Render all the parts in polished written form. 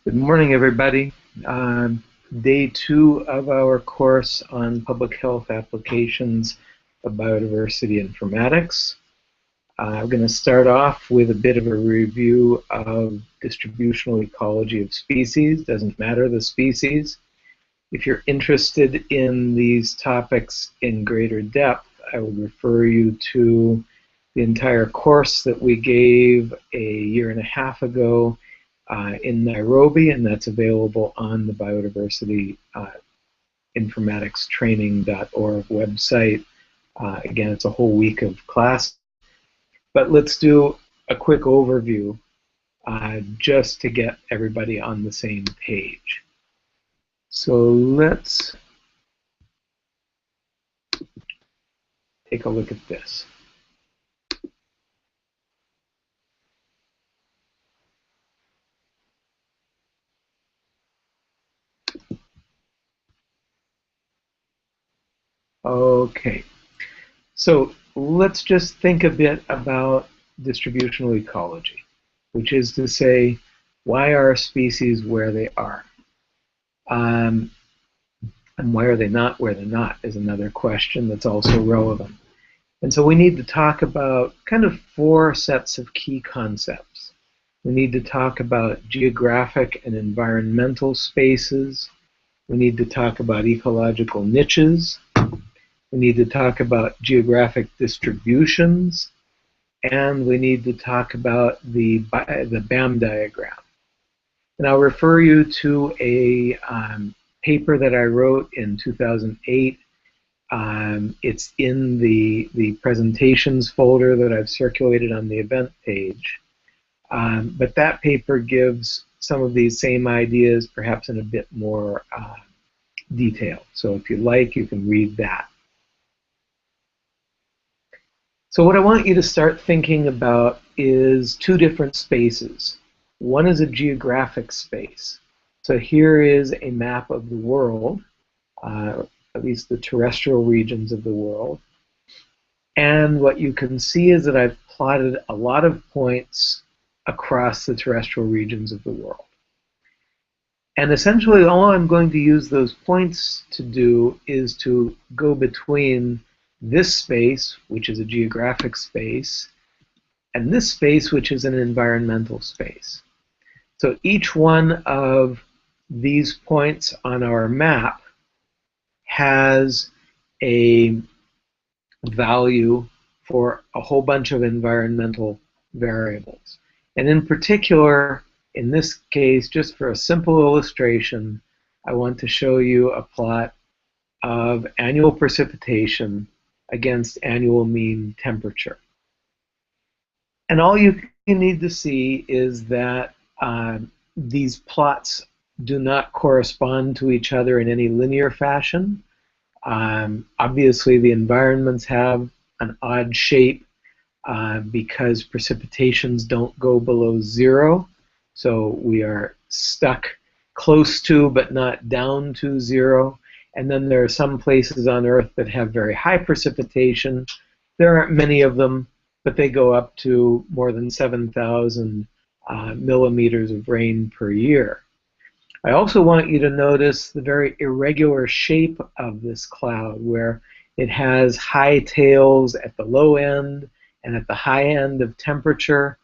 Good morning, everybody. Day 2 of our course on public health applications of biodiversity informatics. I'm going to start off with a bit of a review of distributional ecology of species. Doesn't matter the species. If you're interested in these topics in greater depth, I would refer you to the entire course that we gave a year and a half ago in Nairobi, and that's available on the biodiversity informaticstraining.org website. Again, it's a whole week of class. But let's do a quick overview just to get everybody on the same page. So let's take a look at this. Okay, so let's just think a bit about distributional ecology, which is to say, why are species where they are? And why are they not where they're not is another question that's also relevant. And so we need to talk about kind of 4 sets of key concepts. We need to talk about geographic and environmental spaces. We need to talk about ecological niches. We need to talk about geographic distributions, and we need to talk about the BAM diagram. And I'll refer you to a paper that I wrote in 2008. It's in the presentations folder that I've circulated on the event page. But that paper gives some of these same ideas, perhaps in a bit more detail. So if you like, you can read that. So what I want you to start thinking about is 2 different spaces. One is a geographic space. So here is a map of the world, at least the terrestrial regions of the world. And what you can see is that I've plotted a lot of points across the terrestrial regions of the world. And essentially all I'm going to use those points to do is to go between this space, which is a geographic space, and this space, which is an environmental space. So each one of these points on our map has a value for a whole bunch of environmental variables. And in particular, in this case, just for a simple illustration, I want to show you a plot of annual precipitation against annual mean temperature. And all you need to see is that these plots do not correspond to each other in any linear fashion. Obviously, the environments have an odd shape because precipitations don't go below 0. So we are stuck close to but not down to 0. And then there are some places on Earth that have very high precipitation. There aren't many of them, but they go up to more than 7,000 millimeters of rain per year. I also want you to notice the very irregular shape of this cloud, where it has high tails at the low end and at the high end of temperature.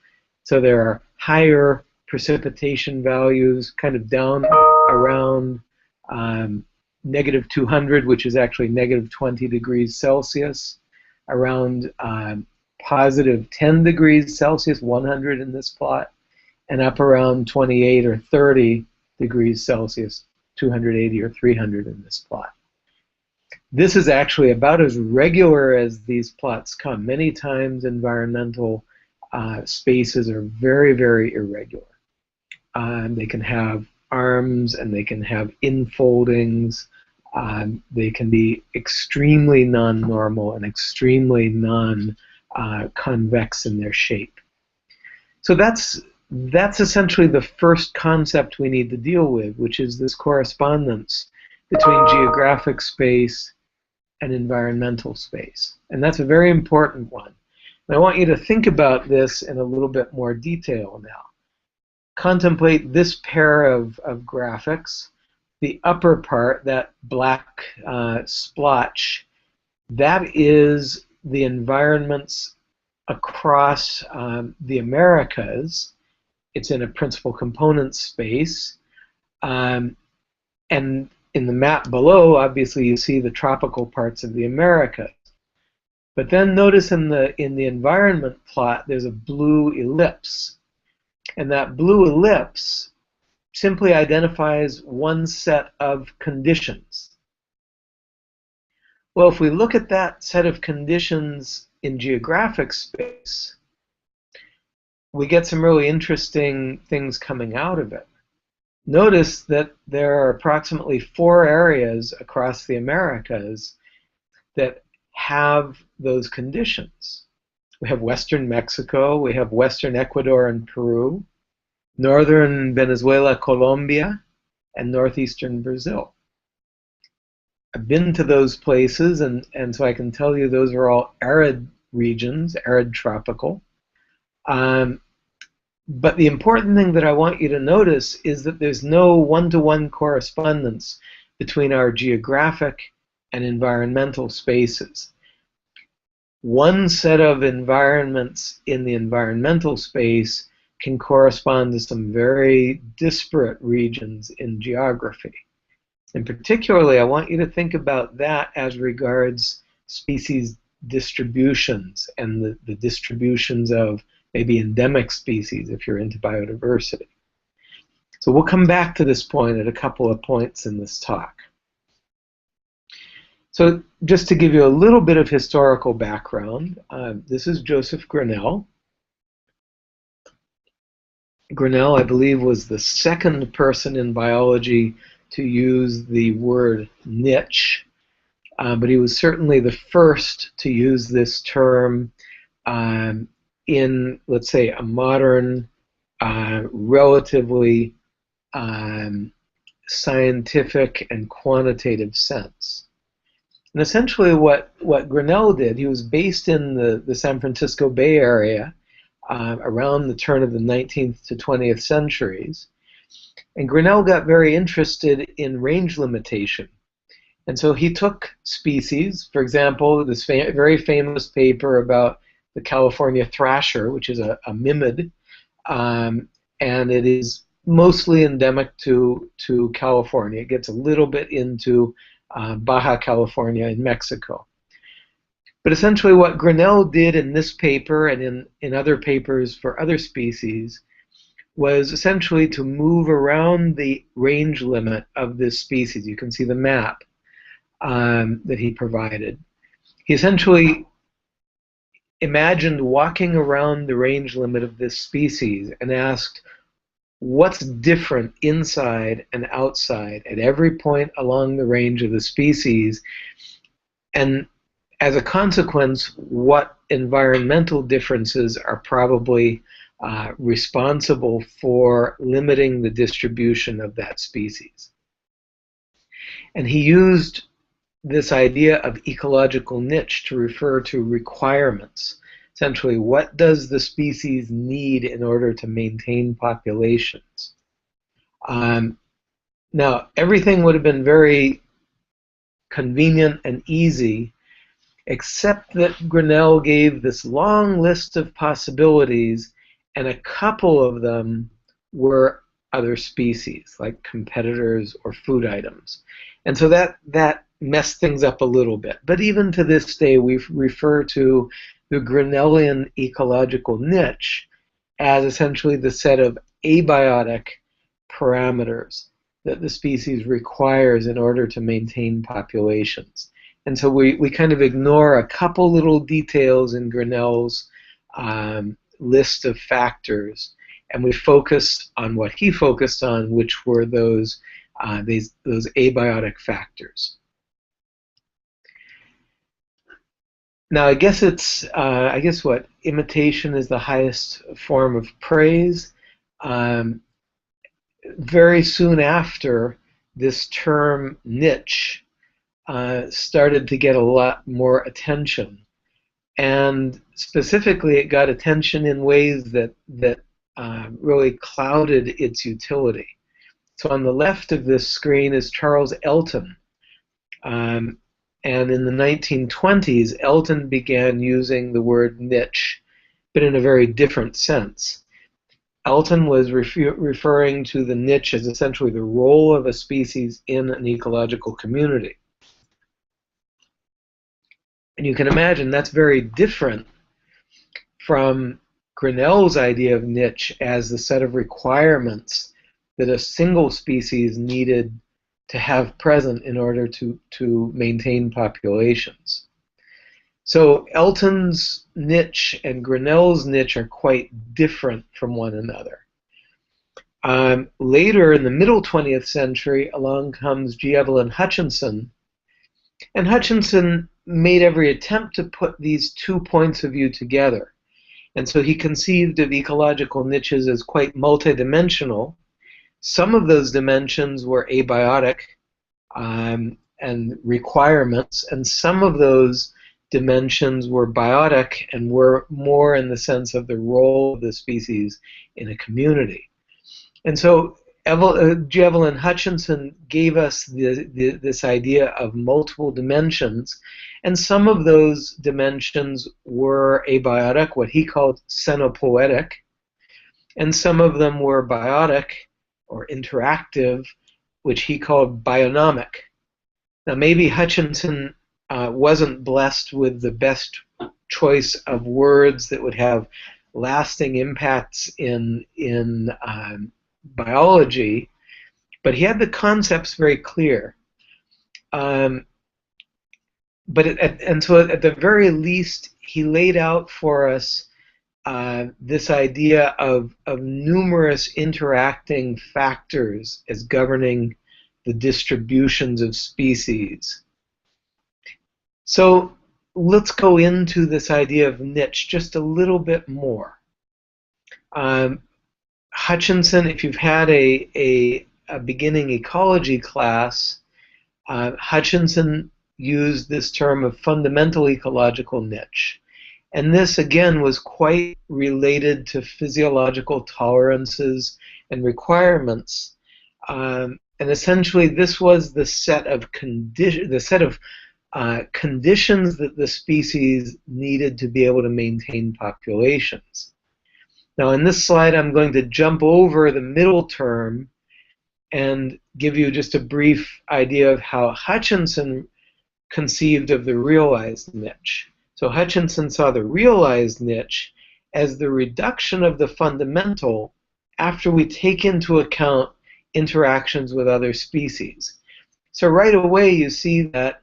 So there are higher precipitation values kind of down around negative 200, which is actually negative 20 degrees Celsius, around positive 10 degrees Celsius, 100 in this plot, and up around 28 or 30 degrees Celsius, 280 or 300 in this plot. This is actually about as regular as these plots come. Many times environmental spaces are very, very irregular. They can have arms and they can have infoldings. They can be extremely non-normal and extremely non-convex in their shape. So that's essentially the first concept we need to deal with, which is this correspondence between geographic space and environmental space. And that's a very important one. And I want you to think about this in a little bit more detail now. contemplate this pair of graphics. The upper part, that black splotch, that is the environments across the Americas. It's in a principal component space. And in the map below, obviously, you see the tropical parts of the Americas. But then notice in the environment plot, there's a blue ellipse. And that blue ellipse simply identifies one set of conditions. Well, if we look at that set of conditions in geographic space, we get some really interesting things coming out of it. Notice that there are approximately 4 areas across the Americas that have those conditions. We have western Mexico, we have western Ecuador and Peru, northern Venezuela, Colombia, and northeastern Brazil. I've been to those places, and so I can tell you those are all arid regions, arid tropical. But the important thing that I want you to notice is that there's no one-to-one correspondence between our geographic and environmental spaces. One set of environments in the environmental space can correspond to some very disparate regions in geography. And particularly, I want you to think about that as regards species distributions and the distributions of maybe endemic species if you're into biodiversity. So we'll come back to this point at a couple of points in this talk. So just to give you a little bit of historical background, this is Joseph Grinnell. Grinnell, I believe, was the second person in biology to use the word niche, but he was certainly the first to use this term in, let's say, a modern, relatively scientific and quantitative sense. And essentially what Grinnell did, he was based in the San Francisco Bay Area around the turn of the 19th to 20th centuries. And Grinnell got very interested in range limitation. And so he took species, for example, this very famous paper about the California thrasher, which is a mimid, and it is mostly endemic to California. It gets a little bit into Baja California in Mexico. But essentially what Grinnell did in this paper and in other papers for other species was essentially to move around the range limit of this species. You can see the map that he provided. He essentially imagined walking around the range limit of this species and asked, what's different inside and outside at every point along the range of the species, and as a consequence, what environmental differences are probably responsible for limiting the distribution of that species. And he used this idea of ecological niche to refer to requirements. Essentially, what does the species need in order to maintain populations? Now, everything would have been very convenient and easy, except that Grinnell gave this long list of possibilities, and a couple of them were other species, like competitors or food items. And so that messed things up a little bit. But even to this day, we refer to the Grinnellian ecological niche as essentially the set of abiotic parameters that the species requires in order to maintain populations. And so we kind of ignore a couple little details in Grinnell's list of factors, and we focus on what he focused on, which were those abiotic factors. Now, I guess what imitation is the highest form of praise. Very soon after, this term niche started to get a lot more attention, and specifically, it got attention in ways that really clouded its utility. So on the left of this screen is Charles Elton. And in the 1920s, Elton began using the word niche, but in a very different sense. Elton was referring to the niche as essentially the role of a species in an ecological community. And you can imagine that's very different from Grinnell's idea of niche as the set of requirements that a single species needed to have present in order to maintain populations. So Elton's niche and Grinnell's niche are quite different from one another. Later in the middle 20th century, along comes G. Evelyn Hutchinson, and Hutchinson made every attempt to put these two points of view together. And so he conceived of ecological niches as quite multidimensional. Some of those dimensions were abiotic and requirements, and some of those dimensions were biotic and were more in the sense of the role of the species in a community. And so G. Evelyn Hutchinson gave us this idea of multiple dimensions, and some of those dimensions were abiotic, what he called xenopoetic, and some of them were biotic or interactive, which he called bionomic. Now maybe Hutchinson wasn't blessed with the best choice of words that would have lasting impacts in biology, but he had the concepts very clear. And so at the very least, he laid out for us this idea of numerous interacting factors as governing the distributions of species. So let's go into this idea of niche just a little bit more. Hutchinson, if you've had a beginning ecology class, Hutchinson used this term of fundamental ecological niche. And this, again, was quite related to physiological tolerances and requirements. And essentially, this was the set of conditions that the species needed to be able to maintain populations. Now, in this slide, I'm going to jump over the middle term and give you just a brief idea of how Hutchinson conceived of the realized niche. So Hutchinson saw the realized niche as the reduction of the fundamental after we take into account interactions with other species. So right away you see that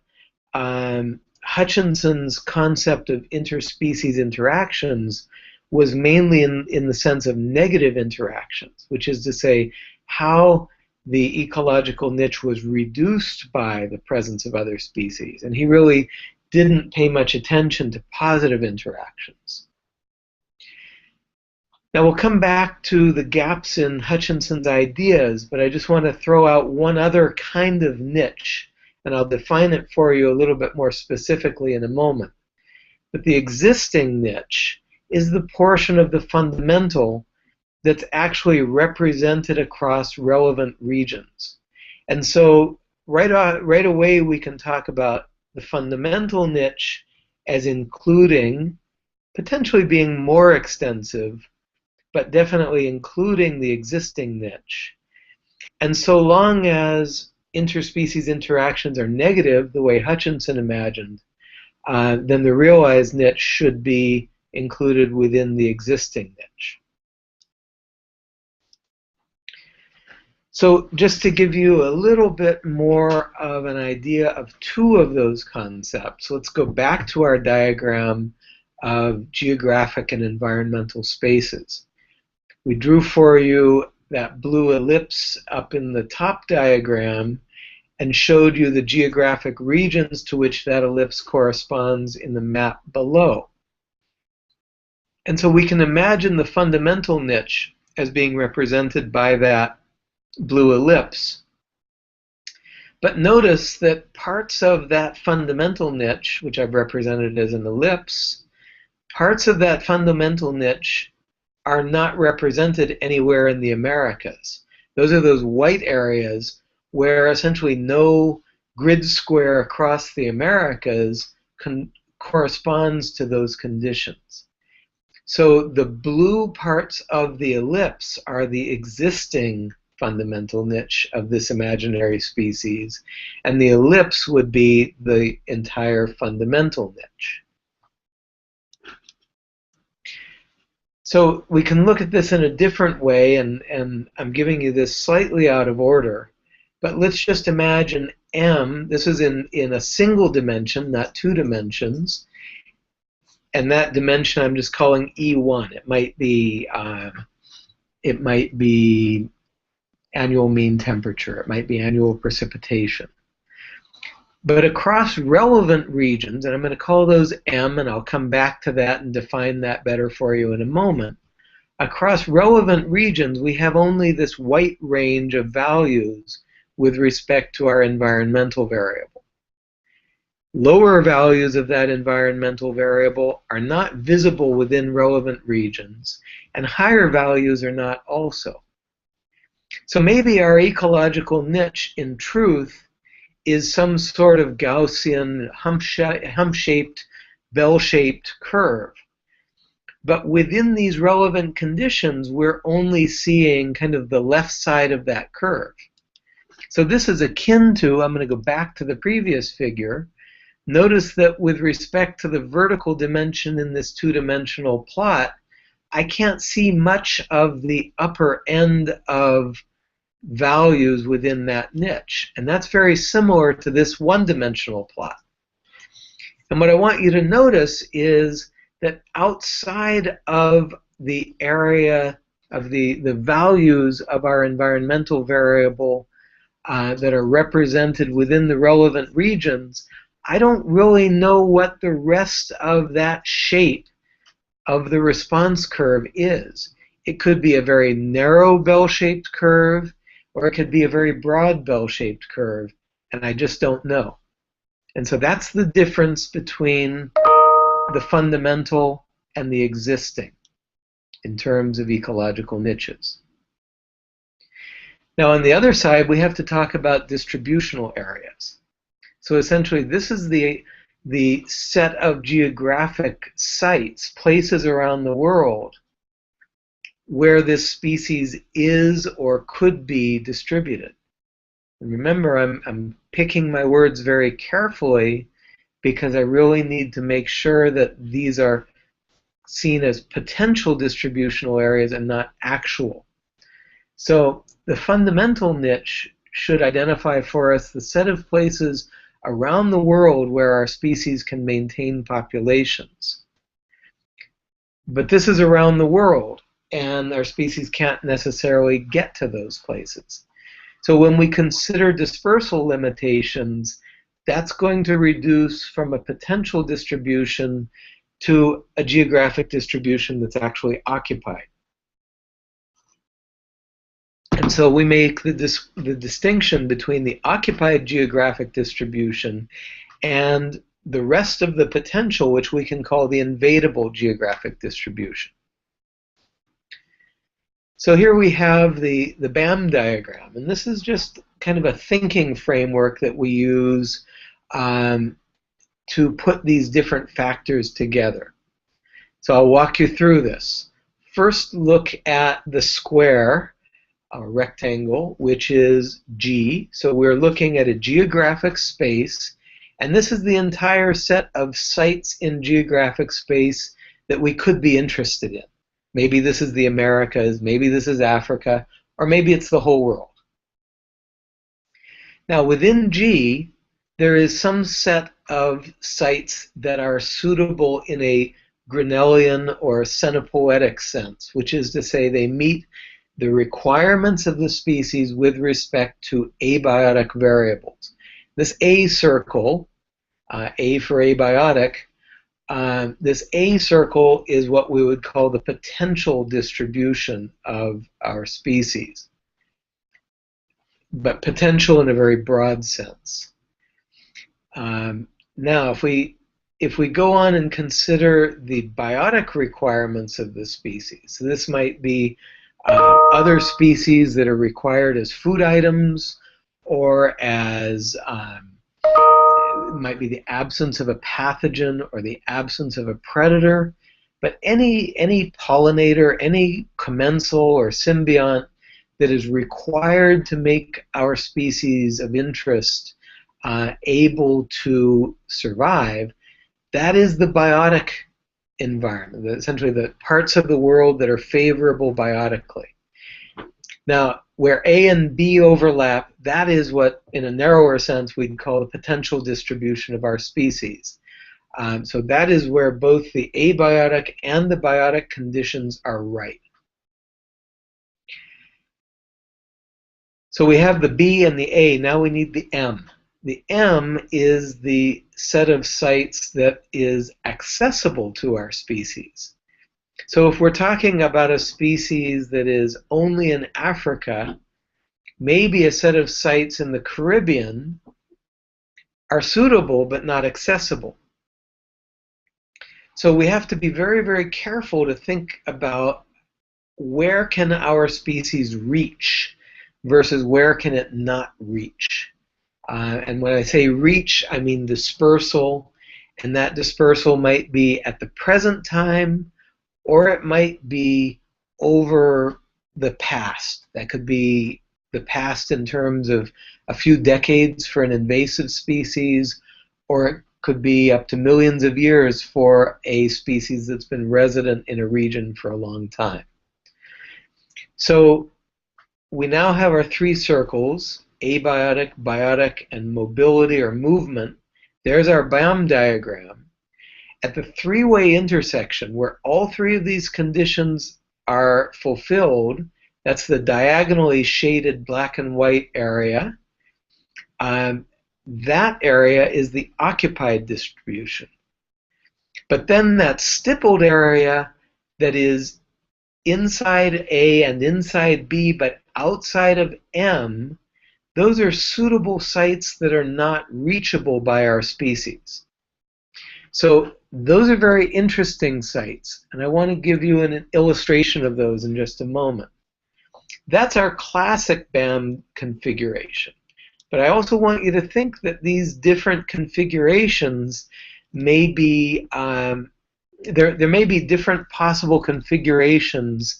Hutchinson's concept of interspecies interactions was mainly in the sense of negative interactions, which is to say how the ecological niche was reduced by the presence of other species. And he really didn't pay much attention to positive interactions. Now we'll come back to the gaps in Hutchinson's ideas, but I just want to throw out one other kind of niche, and I'll define it for you a little bit more specifically in a moment. But the existing niche is the portion of the fundamental that's actually represented across relevant regions. And so right away we can talk about the fundamental niche as including, potentially being more extensive, but definitely including the existing niche. And so long as interspecies interactions are negative, the way Hutchinson imagined, then the realized niche should be included within the existing niche. So just to give you a little bit more of an idea of two of those concepts, let's go back to our diagram of geographic and environmental spaces. We drew for you that blue ellipse up in the top diagram and showed you the geographic regions to which that ellipse corresponds in the map below. And so we can imagine the fundamental niche as being represented by that blue ellipse. But notice that parts of that fundamental niche, which I've represented as an ellipse, parts of that fundamental niche are not represented anywhere in the Americas. Those are those white areas where essentially no grid square across the Americas corresponds to those conditions. So the blue parts of the ellipse are the existing fundamental niche of this imaginary species, and the ellipse would be the entire fundamental niche. So we can look at this in a different way, and I'm giving you this slightly out of order, but let's just imagine M, this is in a single dimension, not two dimensions, and that dimension I'm just calling E1. It might be annual mean temperature, it might be annual precipitation. But across relevant regions, and I'm going to call those M, and I'll come back to that and define that better for you in a moment. Across relevant regions, we have only this white range of values with respect to our environmental variable. Lower values of that environmental variable are not visible within relevant regions, and higher values are not also. So maybe our ecological niche, in truth, is some sort of Gaussian hump-shaped, bell-shaped curve. But within these relevant conditions, we're only seeing kind of the left side of that curve. So this is akin to, I'm going to go back to the previous figure. Notice that with respect to the vertical dimension in this two-dimensional plot, I can't see much of the upper end of values within that niche. And that's very similar to this one-dimensional plot. And what I want you to notice is that outside of the area of the values of our environmental variable that are represented within the relevant regions, I don't really know what the rest of that shape of the response curve is. It could be a very narrow bell-shaped curve, or it could be a very broad bell-shaped curve, and I just don't know. And so that's the difference between the fundamental and the existing in terms of ecological niches. Now on the other side, we have to talk about distributional areas. So essentially this is the set of geographic sites, places around the world where this species is or could be distributed. And remember, I'm picking my words very carefully because I really need to make sure that these are seen as potential distributional areas and not actual. So the fundamental niche should identify for us the set of places around the world where our species can maintain populations. But this is around the world, and our species can't necessarily get to those places. So when we consider dispersal limitations, that's going to reduce from a potential distribution to a geographic distribution that's actually occupied. And so we make the distinction between the occupied geographic distribution and the rest of the potential, which we can call the invadable geographic distribution. So here we have the BAM diagram, and this is just kind of a thinking framework that we use to put these different factors together. So I'll walk you through this. First, look at the square, a rectangle, which is G. So we're looking at a geographic space, and this is the entire set of sites in geographic space that we could be interested in. Maybe this is the Americas, maybe this is Africa, or maybe it's the whole world. Now within G, there is some set of sites that are suitable in a Grinnellian or cenopoetic sense, which is to say they meet the requirements of the species with respect to abiotic variables. This A circle, A for abiotic, this A circle is what we would call the potential distribution of our species, but potential in a very broad sense. Now, if we if we go on and consider the biotic requirements of the species, so this might be other species that are required as food items, or as it might be the absence of a pathogen or the absence of a predator. But any pollinator, any commensal or symbiont that is required to make our species of interest able to survive, that is the biotic environment, essentially the parts of the world that are favorable biotically. Now, where A and B overlap, that is what, in a narrower sense, we'd call the potential distribution of our species. So that is where both the abiotic and the biotic conditions are right. So we have the B and the A, now we need the M. The M is the set of sites that is accessible to our species. So if we're talking about a species that is only in Africa, maybe a set of sites in the Caribbean are suitable but not accessible. So we have to be very, very careful to think about where can our species reach versus where can it not reach. And when I say reach, I mean dispersal, and that dispersal might be at the present time, or it might be over the past. That could be the past in terms of a few decades for an invasive species, or it could be up to millions of years for a species that's been resident in a region for a long time. So we now have our three circles: abiotic, biotic, and mobility or movement. There's our biome diagram. At the three-way intersection, where all three of these conditions are fulfilled, that's the diagonally shaded black and white area. That area is the occupied distribution. But then that stippled area that is inside A and inside B but outside of M, those are suitable sites that are not reachable by our species. So those are very interesting sites, and I want to give you an illustration of those in just a moment. That's our classic BAM configuration. But I also want you to think that these different configurations may be, there may be different possible configurations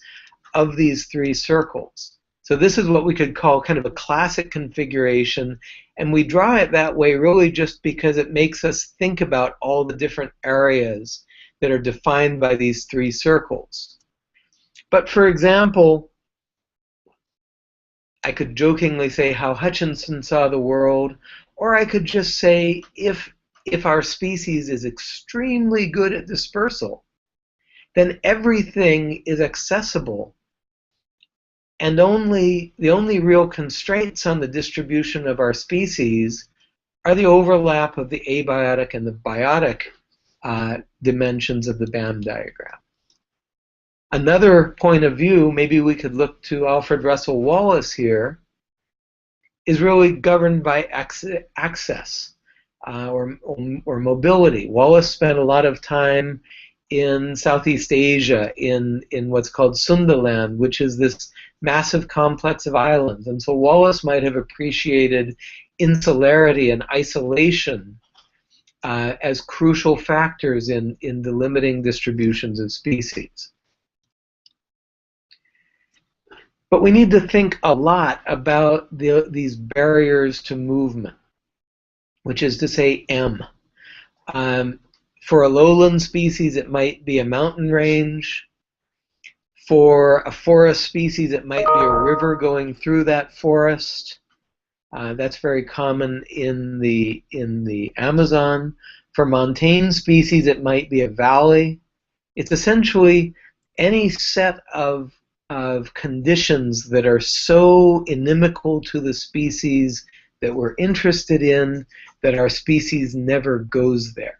of these three circles. So this is what we could call kind of a classic configuration, and we draw it that way really just because it makes us think about all the different areas that are defined by these three circles. But for example, I could jokingly say how Hutchinson saw the world, or I could just say if our species is extremely good at dispersal, then everything is accessible, and the only real constraints on the distribution of our species are the overlap of the abiotic and the biotic dimensions of the BAM diagram. Another point of view, maybe we could look to Alfred Russel Wallace here, is really governed by access or mobility. Wallace spent a lot of time in Southeast Asia, in what's called Sundaland, which is this massive complex of islands. And so Wallace might have appreciated insularity and isolation as crucial factors in delimiting distributions of species. But we need to think a lot about these barriers to movement, which is to say M. For a lowland species, it might be a mountain range. For a forest species, it might be a river going through that forest. That's very common in the Amazon. For montane species, it might be a valley. It's essentially any set of conditions that are so inimical to the species that we're interested in that our species never goes there.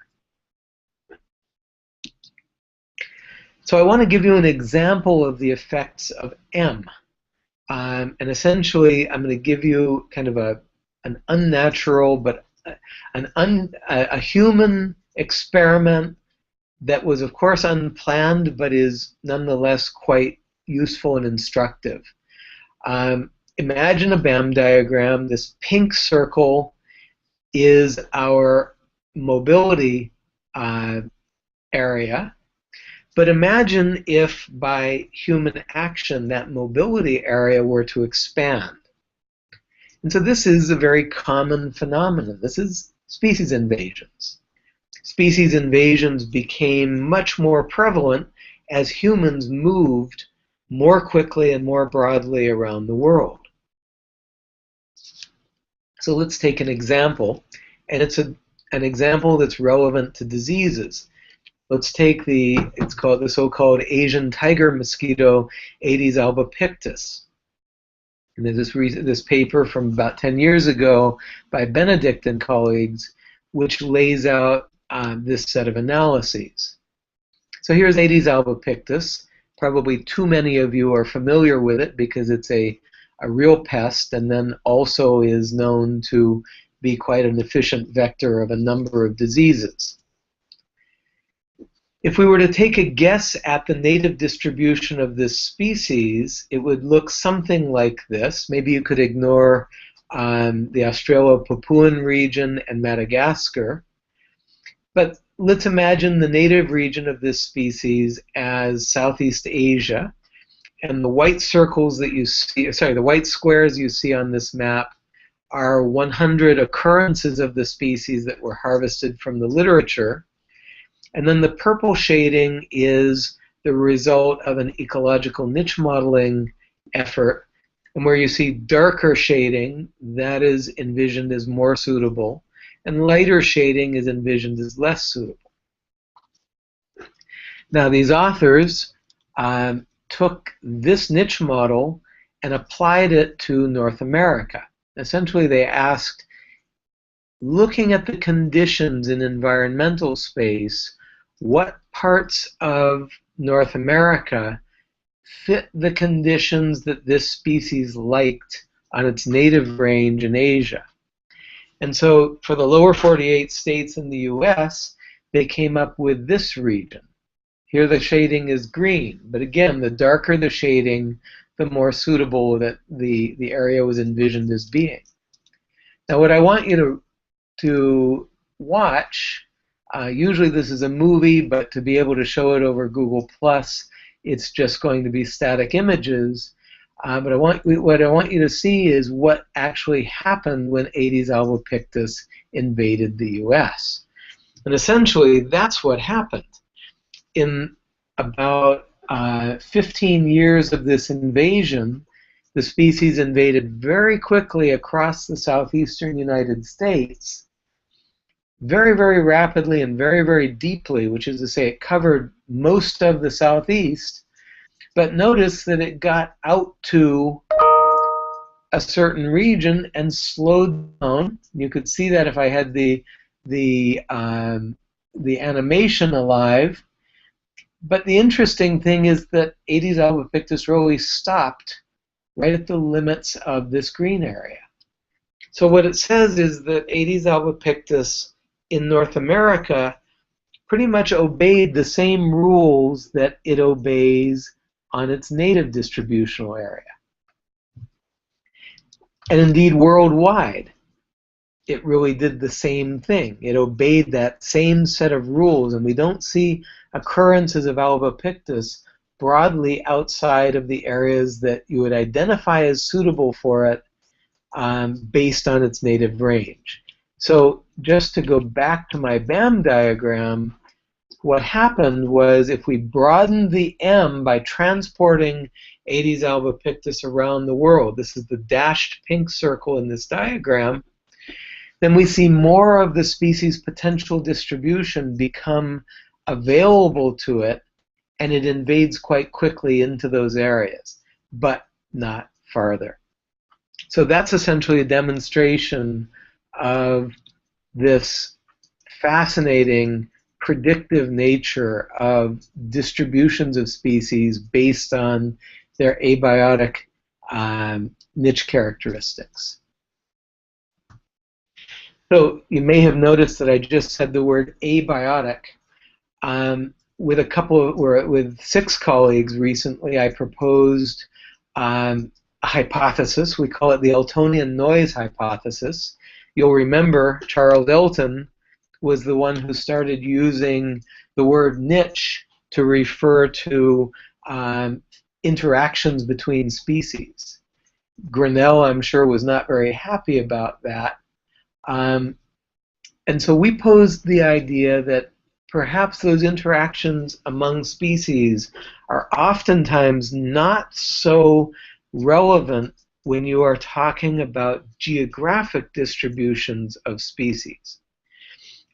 So I want to give you an example of the effects of M. And essentially, I'm going to give you kind of an unnatural, but a human experiment that was, of course, unplanned, but is nonetheless quite useful and instructive. Imagine a BAM diagram. This pink circle is our mobility area. But imagine if by human action that mobility area were to expand. And so this is a very common phenomenon. This is species invasions. Species invasions became much more prevalent as humans moved more quickly and more broadly around the world. So let's take an example, and it's an example that's relevant to diseases. Let's take it's called the so-called Asian tiger mosquito, Aedes albopictus. And there's this paper from about 10 years ago by Benedict and colleagues, which lays out this set of analyses. So here's Aedes albopictus. Probably too many of you are familiar with it because it's a real pest, and then also is known to be quite an efficient vector of a number of diseases. If we were to take a guess at the native distribution of this species, it would look something like this. Maybe you could ignore the Australo-Papuan region and Madagascar. But let's imagine the native region of this species as Southeast Asia. And the white circles that you see, sorry, the white squares you see on this map are 100 occurrences of the species that were harvested from the literature. And then the purple shading is the result of an ecological niche modeling effort. And where you see darker shading, that is envisioned as more suitable, and lighter shading is envisioned as less suitable. Now these authors took this niche model and applied it to North America. Essentially they asked, looking at the conditions in environmental space, what parts of North America fit the conditions that this species liked on its native range in Asia? And so for the lower 48 states in the US, they came up with this region. Here the shading is green, but again, the darker the shading, the more suitable that the area was envisioned as being. Now what I want you to watch, usually this is a movie, but to be able to show it over Google+, it's just going to be static images. But what I want you to see is what actually happened when Aedes albopictus invaded the US. And essentially, that's what happened. In about 15 years of this invasion, the species invaded very quickly across the southeastern United States, very, very rapidly and very, very deeply, which is to say it covered most of the southeast. But notice that it got out to a certain region and slowed down. You could see that if I had the animation alive. But the interesting thing is that Aedes albopictus really stopped right at the limits of this green area. So what it says is that Aedes albopictus in North America pretty much obeyed the same rules that it obeys on its native distributional area. And indeed, worldwide, it really did the same thing. It obeyed that same set of rules, and we don't see occurrences of albopictus broadly outside of the areas that you would identify as suitable for it based on its native range. So just to go back to my BAM diagram, what happened was if we broadened the M by transporting Aedes albopictus around the world, this is the dashed pink circle in this diagram, then we see more of the species' potential distribution become available to it, and it invades quite quickly into those areas, but not farther. So that's essentially a demonstration of this fascinating predictive nature of distributions of species based on their abiotic niche characteristics. So you may have noticed that I just said the word abiotic. With with 6 colleagues recently, I proposed a hypothesis. We call it the Altonian noise hypothesis. You'll remember Charles Elton was the one who started using the word niche to refer to interactions between species. Grinnell, I'm sure, was not very happy about that. And so we posed the idea that perhaps those interactions among species are oftentimes not so relevant when you are talking about geographic distributions of species.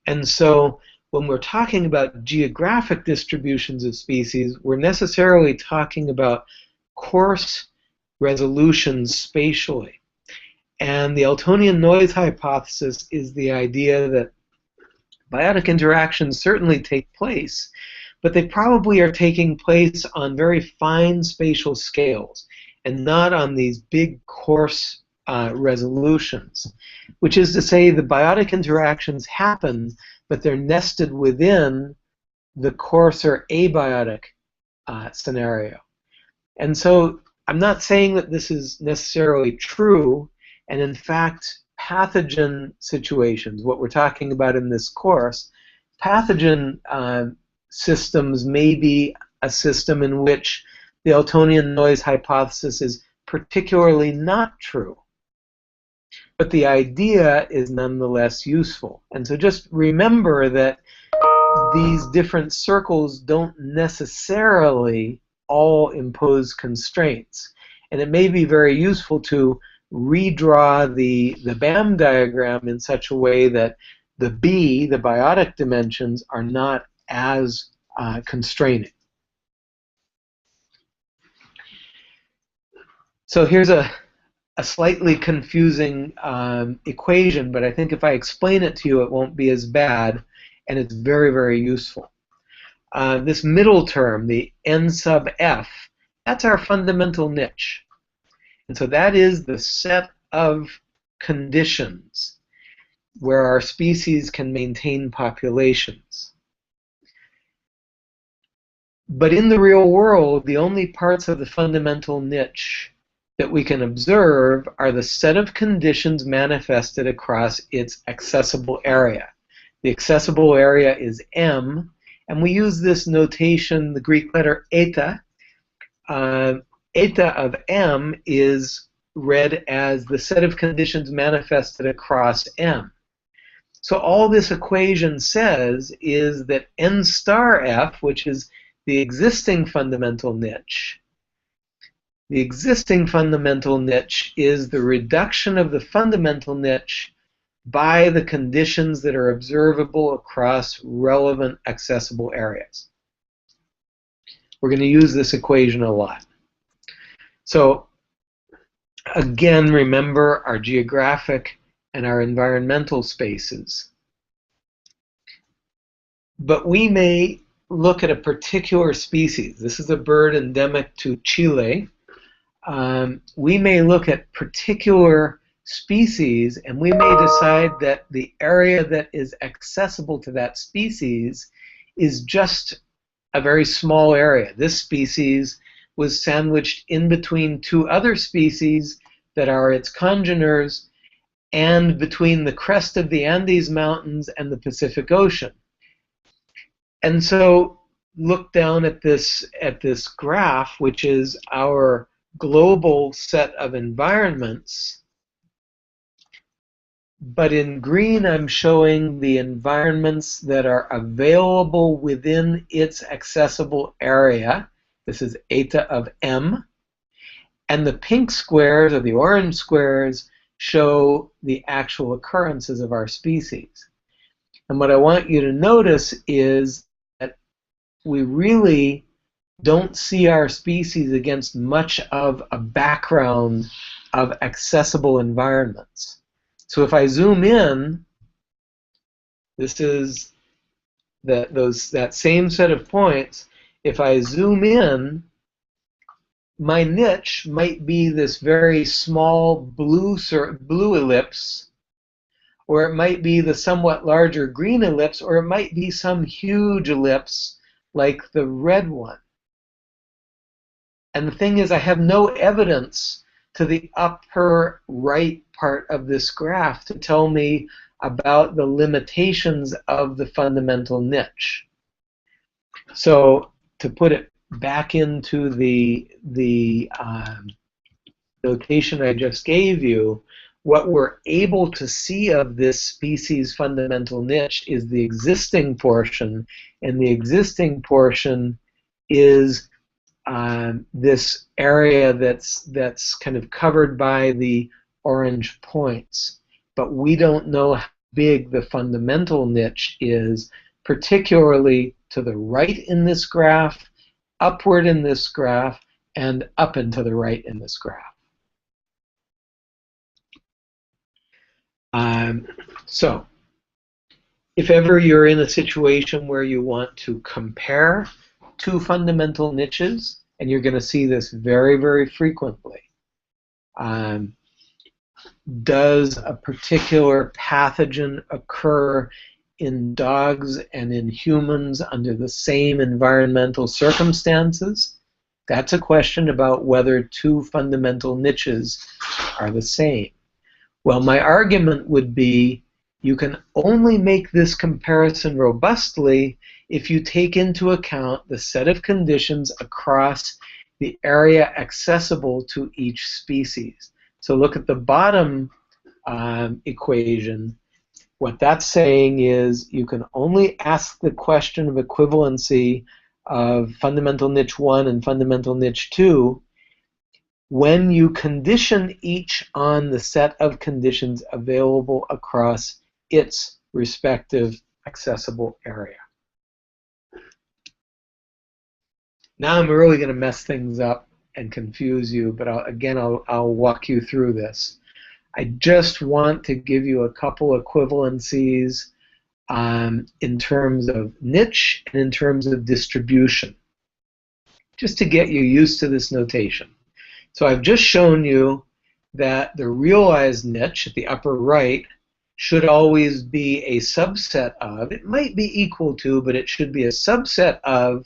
And so when we're talking about geographic distributions of species, we're necessarily talking about coarse resolutions spatially. And the Altonian noise hypothesis is the idea that biotic interactions certainly take place, but they probably are taking place on very fine spatial scales and not on these big coarse resolutions, which is to say the biotic interactions happen, but they're nested within the coarser abiotic scenario. And so I'm not saying that this is necessarily true, and in fact, pathogen situations, what we're talking about in this course, pathogen systems may be a system in which the Altonian noise hypothesis is particularly not true. But the idea is nonetheless useful. And so just remember that these different circles don't necessarily all impose constraints. And it may be very useful to redraw the BAM diagram in such a way that the B, the biotic dimensions, are not as constraining. So here's a slightly confusing equation, but I think if I explain it to you, it won't be as bad, and it's very, very useful. This middle term, the n sub f, that's our fundamental niche. And so that is the set of conditions where our species can maintain populations. But in the real world, the only parts of the fundamental niche that we can observe are the set of conditions manifested across its accessible area. The accessible area is M, and we use this notation, the Greek letter eta. Eta of M is read as the set of conditions manifested across M. So all this equation says is that n star f, which is the existing fundamental niche, the existing fundamental niche is the reduction of the fundamental niche by the conditions that are observable across relevant accessible areas. We're going to use this equation a lot. So again, remember our geographic and our environmental spaces. But we may look at a particular species. This is a bird endemic to Chile. We may look at particular species, and we may decide that the area that is accessible to that species is just a very small area. This species was sandwiched in between 2 other species that are its congeners and between the crest of the Andes Mountains and the Pacific Ocean. And so look down at this graph, which is our global set of environments. But in green, I'm showing the environments that are available within its accessible area. This is eta of M. And the pink squares, or the orange squares, show the actual occurrences of our species. And what I want you to notice is that we really don't see our species against much of a background of accessible environments. So if I zoom in, this is that same set of points. If I zoom in, my niche might be this very small blue ellipse, or it might be the somewhat larger green ellipse, or it might be some huge ellipse like the red one. And the thing is, I have no evidence to the upper right part of this graph to tell me about the limitations of the fundamental niche. So to put it back into the notation I just gave you, what we're able to see of this species fundamental niche is the existing portion, and the existing portion is this area that's kind of covered by the orange points. But we don't know how big the fundamental niche is, particularly to the right in this graph, upward in this graph, and up and to the right in this graph. So, if ever you're in a situation where you want to compare two fundamental niches, and you're going to see this very, very frequently, does a particular pathogen occur in dogs and in humans under the same environmental circumstances? That's a question about whether two fundamental niches are the same. Well, my argument would be you can only make this comparison robustly if you take into account the set of conditions across the area accessible to each species. So look at the bottom equation. What that's saying is you can only ask the question of equivalency of fundamental niche 1 and fundamental niche 2 when you condition each on the set of conditions available across its respective accessible area. Now I'm really going to mess things up and confuse you, but I'll walk you through this. I just want to give you a couple equivalencies in terms of niche and in terms of distribution, just to get you used to this notation. So I've just shown you that the realized niche at the upper right should always be a subset of, it might be equal to, but it should be a subset of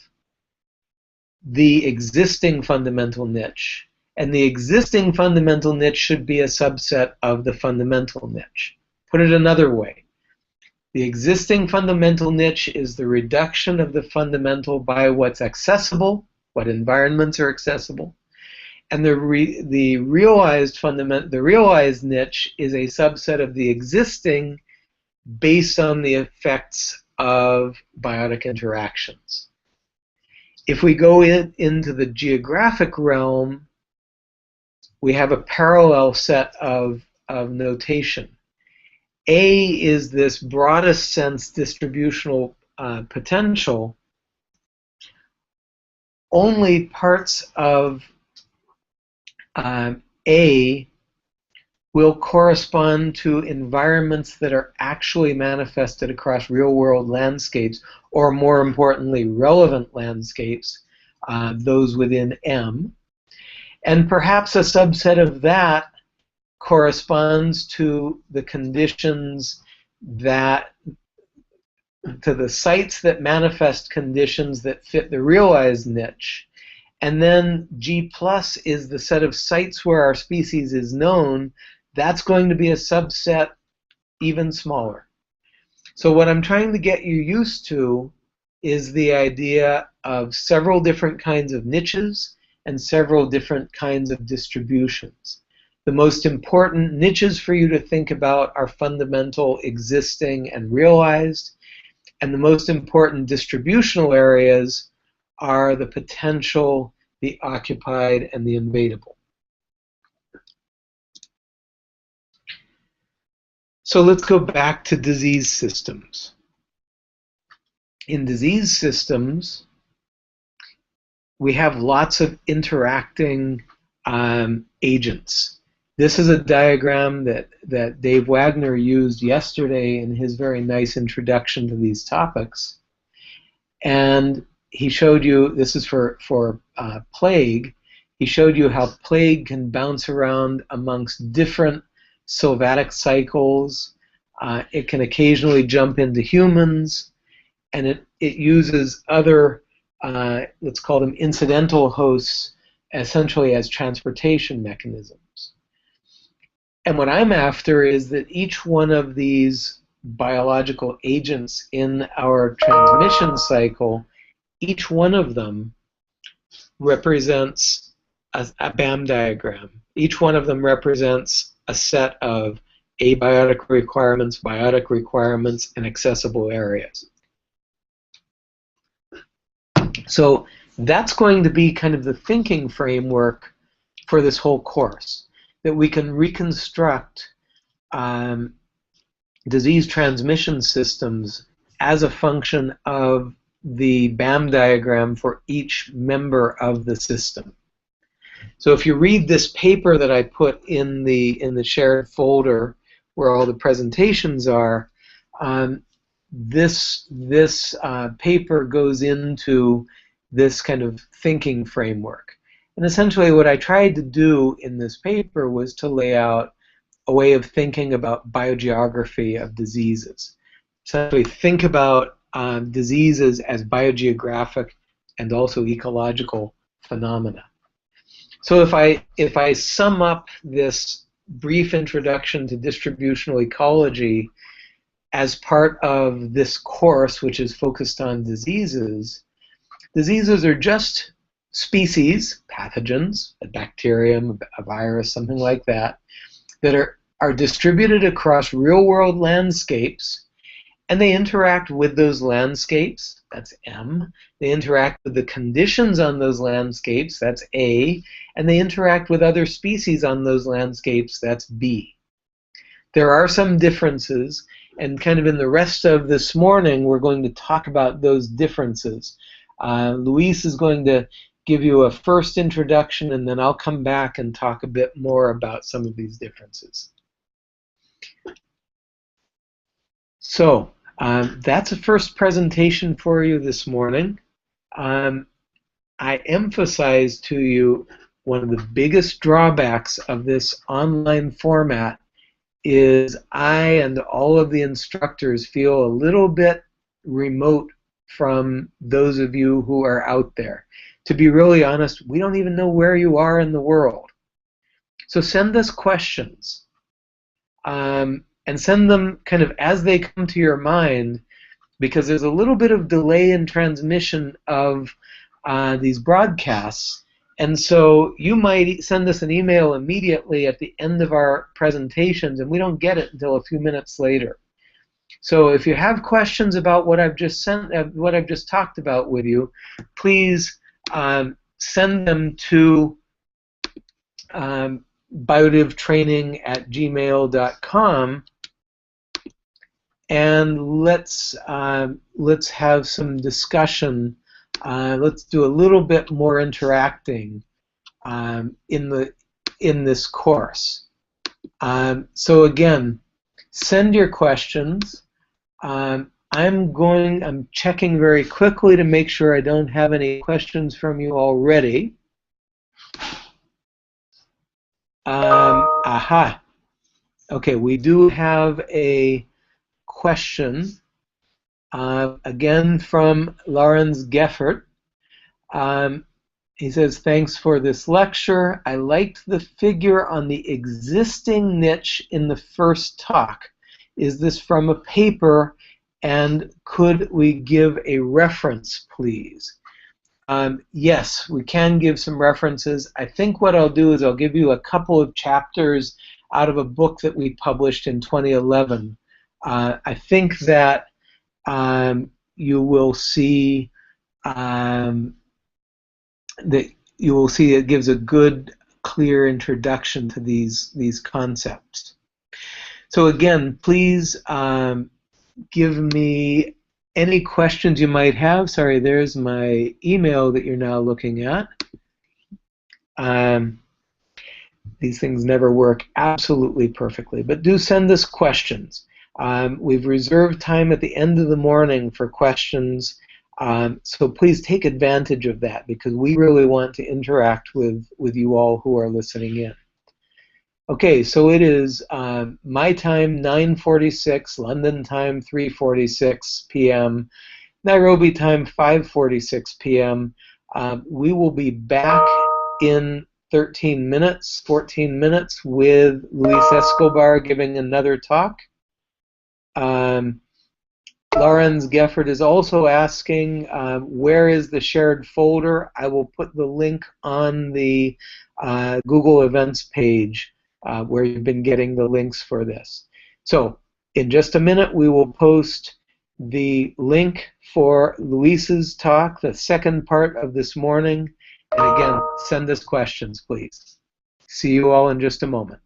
the existing fundamental niche. And the existing fundamental niche should be a subset of the fundamental niche. Put it another way. The existing fundamental niche is the reduction of the fundamental by what's accessible, what environments are accessible. And the realized niche is a subset of the existing based on the effects of biotic interactions. If we go into the geographic realm, we have a parallel set of notation. A is this broadest sense distributional potential. Only parts of A will correspond to environments that are actually manifested across real-world landscapes, or more importantly, relevant landscapes, those within M. And perhaps a subset of that corresponds to the conditions that, to the sites that manifest conditions that fit the realized niche. And then G plus is the set of sites where our species is known. That's going to be a subset even smaller. So what I'm trying to get you used to is the idea of several different kinds of niches and several different kinds of distributions. The most important niches for you to think about are fundamental, existing, and realized. And the most important distributional areas are the potential, the occupied, and the invadable. So let's go back to disease systems. In disease systems, we have lots of interacting agents. This is a diagram that Dave Wagner used yesterday in his very nice introduction to these topics. And he showed you, this is for plague, he showed you how plague can bounce around amongst different sylvatic cycles, It can occasionally jump into humans, and it uses other, let's call them incidental hosts, essentially as transportation mechanisms. And what I'm after is that each one of these biological agents in our transmission cycle, each one of them represents a BAM diagram. Each one of them represents a set of abiotic requirements, biotic requirements, and accessible areas. So that's going to be kind of the thinking framework for this whole course, that we can reconstruct disease transmission systems as a function of the BAM diagram for each member of the system. So if you read this paper that I put in the shared folder where all the presentations are, this paper goes into this kind of thinking framework. And essentially what I tried to do in this paper was to lay out a way of thinking about biogeography of diseases. Essentially think about diseases as biogeographic and also ecological phenomena. So if I sum up this brief introduction to distributional ecology as part of this course, which is focused on diseases, diseases are just species, pathogens, a bacterium, a virus, something like that, that are distributed across real-world landscapes, and they interact with those landscapes, that's M. They interact with the conditions on those landscapes, that's A. And they interact with other species on those landscapes, that's B. There are some differences, and kind of in the rest of this morning, we're going to talk about those differences. Luis is going to give you a first introduction, and then I'll come back and talk a bit more about some of these differences. So that's a first presentation for you this morning. I emphasize to you one of the biggest drawbacks of this online format is I and all of the instructors feel a little bit remote from those of you who are out there. To be really honest, we don't even know where you are in the world. So send us questions. And send them kind of as they come to your mind, because there's a little bit of delay in transmission of these broadcasts. And so you might send us an email immediately at the end of our presentations, and we don't get it until a few minutes later. So if you have questions about what I've just talked about with you, please send them to biodivtraining@gmail.com, and let's have some discussion. Let's do a little bit more interacting in this course. So again, send your questions. I'm checking very quickly to make sure I don't have any questions from you already. Aha. Okay, we do have a question, again from Lawrence Geffert. He says, thanks for this lecture. I liked the figure on the existing niche in the first talk. Is this from a paper, and could we give a reference, please? Yes, we can give some references. I think what I'll do is I'll give you a couple of chapters out of a book that we published in 2011. I think that you will see it gives a good, clear introduction to these concepts. So again, please give me any questions you might have. Sorry, there's my email that you're now looking at. These things never work absolutely perfectly, but do send us questions. We've reserved time at the end of the morning for questions, so please take advantage of that, because we really want to interact with you all who are listening in. Okay, so it is my time 9:46, London time 3:46 p.m., Nairobi time 5:46 p.m. We will be back in 13 minutes, 14 minutes with Luis Escobar giving another talk. Lawrence Gefford is also asking, where is the shared folder? I will put the link on the Google Events page where you've been getting the links for this. So in just a minute, we will post the link for Luis's talk, the second part of this morning. And again, send us questions, please. See you all in just a moment.